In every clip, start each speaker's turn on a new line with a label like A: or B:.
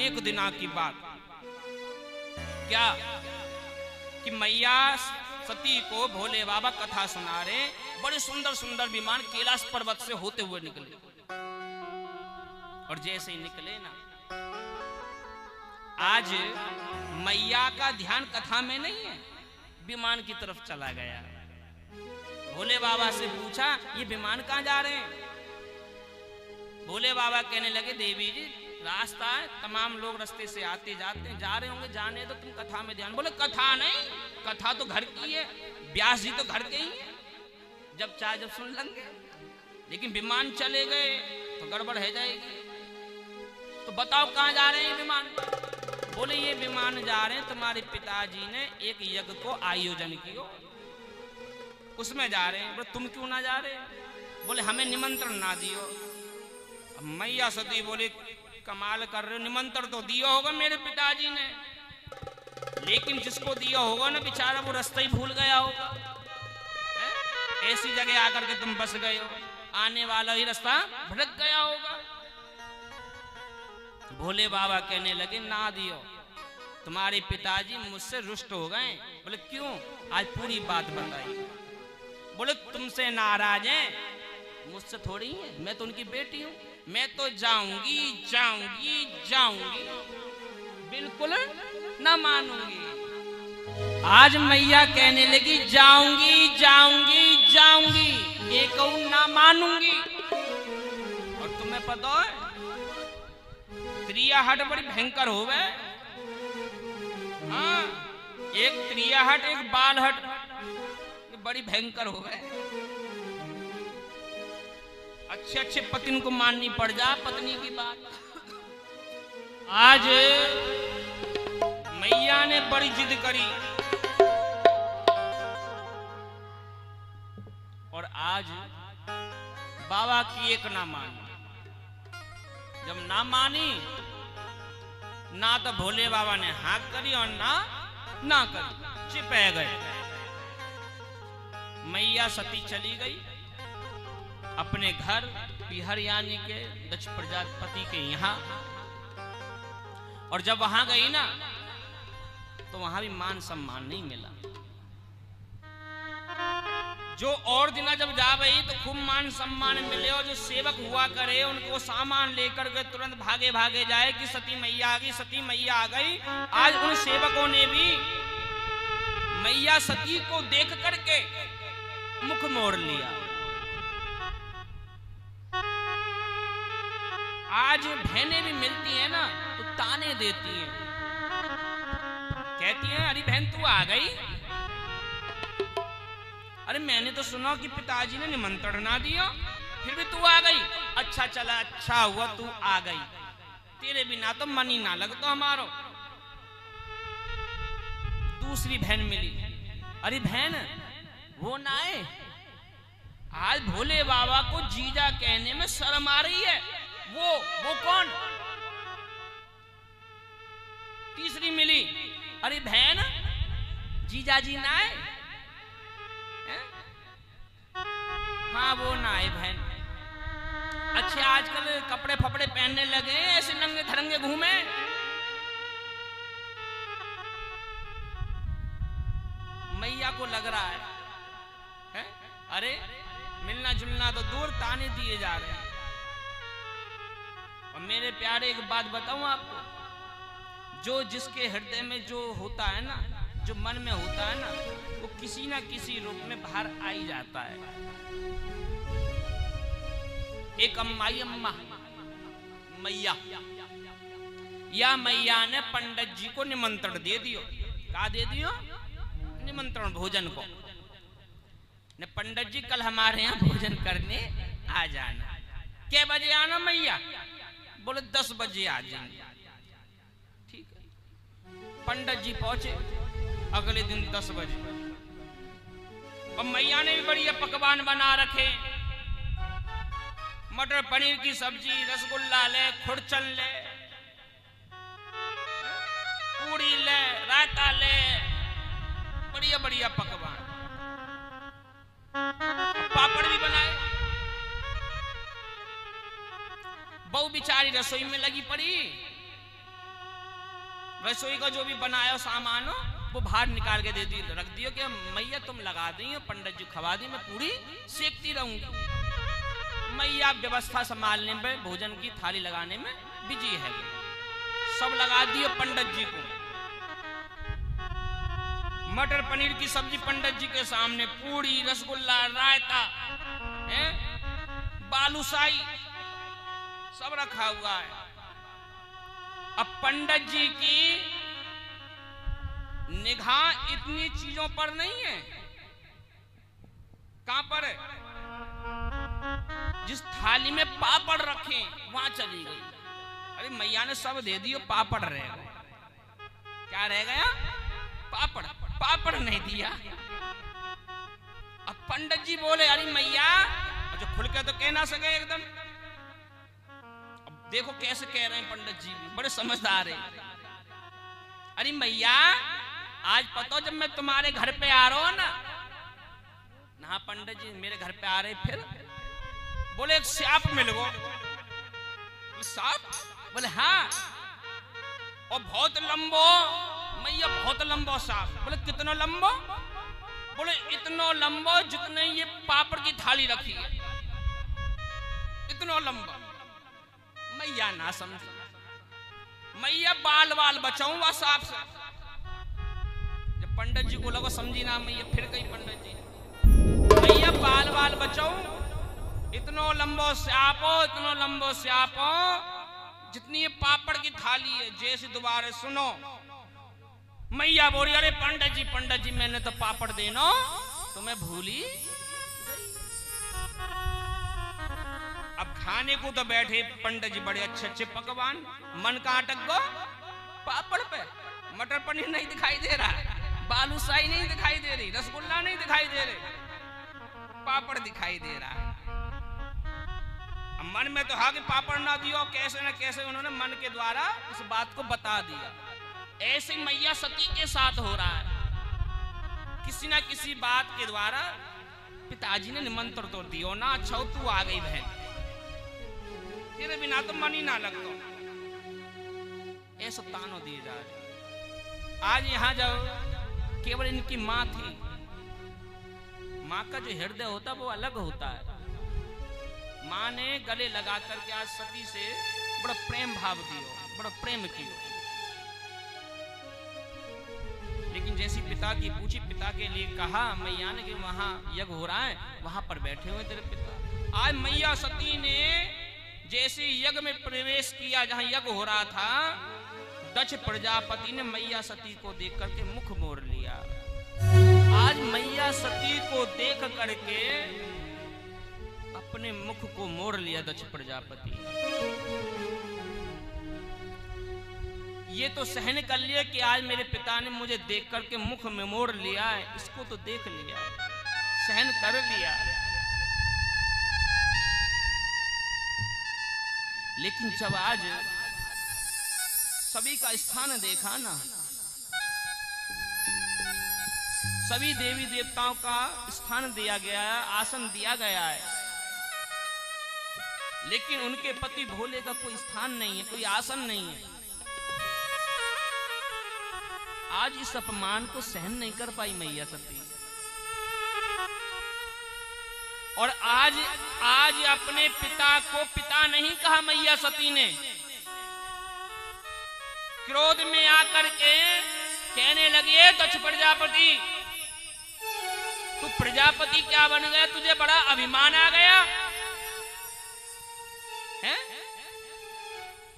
A: एक दिना की बात क्या कि मैया सती को भोले बाबा कथा सुना रहे, बड़े सुंदर सुंदर विमान कैलाश पर्वत से होते हुए निकले। और जैसे ही निकले ना, आज मैया का ध्यान कथा में नहीं है, विमान की तरफ चला गया। भोले बाबा से पूछा, ये विमान कहां जा रहे हैं? भोले बाबा कहने लगे, देवी जी रास्ता है, तमाम लोग रास्ते से आते जाते हैं, जा रहे होंगे, जाने तो तुम कथा में ध्यान। बोले कथा नहीं, कथा तो घर की है, व्यास जी तो घर के ही है, जब चाहे जब सुन लेंगे, लेकिन विमान चले गए तो गड़बड़ है जाएगी। तो बताओ कहां जा रहे हैं विमान? बोले ये विमान जा रहे हैं, तुम्हारे पिताजी ने एक यज्ञ को आयोजन किया, उसमें जा रहे हैं। बोले तुम क्यों ना जा रहे? बोले हमें निमंत्रण ना दियो। मैया सती बोले कमाल कर रहे हो, निमंत्रण तो दिया होगा मेरे पिताजी ने, लेकिन जिसको दिया होगा ना बेचारा वो रास्ता ही भूल गया होगा, ऐसी जगह आकर के तुम बस गए हो, आने वाला ही रास्ता भटक गया होगा। भोले बाबा कहने लगे ना दियो, तुम्हारे पिताजी मुझसे रुष्ट हो गए। बोले क्यों? आज पूरी बात बताई। बोले तुमसे नाराज हैं, मुझसे थोड़ी है, मैं तो उनकी बेटी हूं, मैं तो जाऊंगी जाऊंगी जाऊंगी, बिल्कुल ना मानूंगी। आज मैया कहने लगी जाऊंगी जाऊंगी जाऊंगी, एक ना मानूंगी। और तुम्हें पता है त्रियाहट बड़ी भयंकर हो गए। हाँ, एक त्रियाहट एक बालहट बड़ी भयंकर हो गए। अच्छे अच्छे पत्नी को माननी पड़ जा पत्नी की बात। आज मैया ने बड़ी जिद करी और आज बाबा की एक ना मानी। जब ना मानी ना तो भोले बाबा ने हाँ करी और ना करी, चिपे गए। मैया सती चली गई अपने घर बिहार यानी के दक्ष प्रजापति के यहाँ, और जब वहां गई ना तो वहां भी मान सम्मान नहीं मिला। जो और दिना जब जा गई तो खूब मान सम्मान मिले, और जो सेवक हुआ करे उनको सामान लेकर के तुरंत भागे भागे जाए कि सती मैया आ गई, सती मैया आ गई। आज उन सेवकों ने भी मैया सती को देख करके मुख मोड़ लिया। आज बहनें भी मिलती हैं ना तो ताने देती हैं, कहती हैं अरे बहन तू आ गई, अरे मैंने तो सुना कि पिताजी ने निमंत्रण ना दिया, फिर भी तू आ गई। अच्छा चला, अच्छा हुआ तू आ गई, तेरे बिना तो मन ही ना लगता हमारो। दूसरी बहन मिली, अरे बहन वो ना आए, आज भोले बाबा को जीजा कहने में शर्म आ रही है, वो कौन? तीसरी मिली, अरे बहन जीजा जी ना आए? हाँ वो ना आए बहन। अच्छे आजकल कपड़े फपड़े पहनने लगे, ऐसे नंगे धरंगे घूमे। मैया को लग रहा है? अरे मिलना जुलना तो दूर, ताने दिए जा रहे हैं। और मेरे प्यारे एक बात बताऊं आपको, जो जिसके हृदय में जो होता है ना, जो मन में होता है ना, वो किसी ना किसी रूप में बाहर आ ही जाता है। एक अम्माई अम्मा मैया, या मैया ने पंडित जी को निमंत्रण दे दियो। क्या दे दियो? निमंत्रण भोजन को। ने पंडित जी कल हमारे यहाँ भोजन करने आ जाना। क्या बजे आना मैया? बोले 10 बजे आ जाएंगे। ठीक है, पंडित जी पहुंचे अगले दिन 10 बजे, और मैया ने भी बढ़िया पकवान बना रखे, मटर पनीर की सब्जी, रसगुल्ला ले, खुरचन ले, पूड़ी ले, रायता ले, बढ़िया बढ़िया पकवान, पापड़ भी बनाए। बहू बिचारी रसोई में लगी पड़ी, रसोई का जो भी बनाया सामान हो वो बाहर निकाल के दे दी, रख दियो कि मैया तुम लगा दी, पंडित जी खवा दी, मैं पूरी सेकती रहूंगी। मैया व्यवस्था संभालने में, भोजन की थाली लगाने में बिजी है। सब लगा दियो पंडित जी को। मटर पनीर की सब्जी पंडित जी के सामने, पूड़ी, रसगुल्ला, रायता, बालूशाही सब रखा हुआ है। अब पंडित जी की निगाह इतनी चीजों पर नहीं है। कहां पर है? जिस थाली में पापड़ रखे वहां चली गई। अरे मैया ने सब दे दियो, पापड़ रह गए। क्या रह गया? पापड़। पापड़ नहीं दिया। अब पंडित जी बोले अरे मैया, जो खुल के तो कह ना सके एकदम। अब देखो कैसे कह रहे हैं पंडित जी भी, बड़े समझदार है। अरे मैया, आज पता जब मैं तुम्हारे घर पे आ रहा हूं ना पंडित जी मेरे घर पे आ रहे, फिर बोले एक सांप मिल गो। सांप? बोले हाँ, और बहुत लंबो। मैया बहुत लंबो सांप। बोले कितना लंबो? बोले इतना लंबो जितने ये पापड़ की थाली रखी है, इतना लंबा। मैया ना समझ। मैया बाल बाल बचाऊंगा सांप से। जब पंडित जी को लगा समझी ना मैया, फिर कही पंडित जी मैया बाल बाल बचाऊं, इतना लंबो सांपो, इतना लंबो सांपो जितनी ये पापड़ की थाली है। जैसे दोबारा सुनो, मैया बोली अरे पंडित जी मैंने तो पापड़ देनो तुम्हें भूली। अब खाने को तो बैठे पंडित जी बड़े अच्छे अच्छे पकवान, मन का अटक गो पापड़ पे। मटर पनीर नहीं दिखाई दे रहा, बालूशाही नहीं दिखाई दे रही, रसगुल्ला नहीं दिखाई दे रहे, पापड़ दिखाई दे रहा है। मन में तो हा कि पापड़ ना दियो, कैसे न कैसे उन्होंने मन के द्वारा इस बात को बता दिया। ऐसे मैया सती के साथ हो रहा है। किसी ना किसी बात के द्वारा पिताजी ने निमंत्रण तो दियो ना, अच्छा तू आ गई बहन, तेरे बिना तो मन ही ना लगता। ऐसा तानो दिए जा रहे। आज यहाँ जाओ, केवल इनकी माँ थी। माँ का जो हृदय होता वो अलग होता है। माँ ने गले लगा करके आज सती से बड़ा प्रेम भाव दियो, बड़ा प्रेम कियो। लेकिन जैसी पिता की पूछी, पिता के लिए कहा मैया ने कि वहां यज्ञ हो रहा है, वहां पर बैठे हुए तेरे पिता। आज मैया सती ने जैसे यज्ञ में प्रवेश किया, जहां यज्ञ हो रहा था, दक्ष प्रजापति ने मैया सती को देख करके मुख मोड़ लिया। आज मैया सती को देख करके अपने मुख को मोड़ लिया दक्ष प्रजापति। ये तो सहन कर लिया कि आज मेरे पिता ने मुझे देख करके मुख में मोड़ लिया है, इसको तो देख लिया, सहन कर लिया। लेकिन जब आज सभी का स्थान देखा ना, सभी देवी देवताओं का स्थान दिया गया है, आसन दिया गया है, लेकिन उनके पति भोले का कोई स्थान नहीं है, कोई आसन नहीं है। आज इस अपमान को सहन नहीं कर पाई मैया सती, और आज अपने पिता को पिता नहीं कहा मैया सती ने। क्रोध में आकर के कहने लगे दक्ष प्रजापति, तू प्रजापति क्या बन गया, तुझे बड़ा अभिमान आ गया है?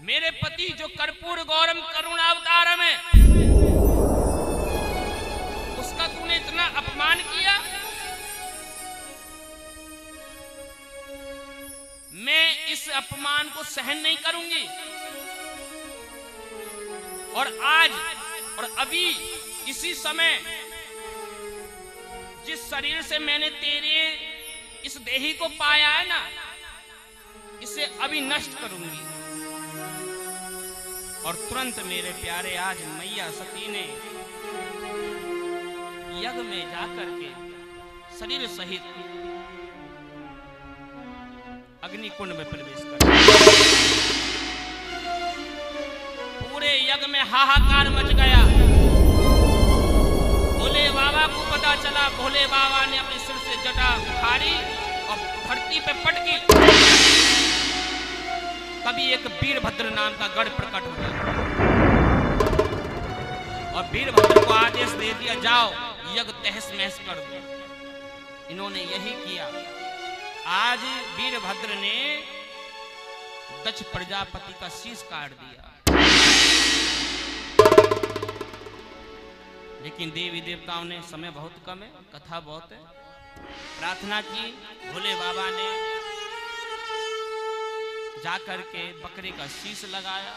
A: मेरे पति जो कर्पूर गौरम करुणावतार में, उसका तूने इतना अपमान किया। मैं इस अपमान को सहन नहीं करूंगी। और आज और अभी इसी समय जिस शरीर से मैंने तेरे इस देही को पाया है ना, इसे अभी नष्ट करूंगी। और तुरंत मेरे प्यारे आज मैया सती ने यज्ञ में जाकर के शरीर सहित अग्निकुंड में प्रवेश कर पूरे यज्ञ में हाहाकार मच गया। भोले बाबा को पता चला, भोले बाबा ने अपने सिर से जटा उखाड़ी और धरती पे पटकी। तभी एक वीरभद्र नाम का गढ़ प्रकट हुआ और वीरभद्र को आदेश दे दिया, जाओ यज्ञ तहस महस कर दो। इन्होंने यही किया। आज वीरभद्र ने दक्ष प्रजापति का शीश काट दिया। लेकिन देवी देवताओं ने, समय बहुत कम है, कथा बहुत है, प्रार्थना की। भोले बाबा ने जाकर के बकरे का शीश लगाया।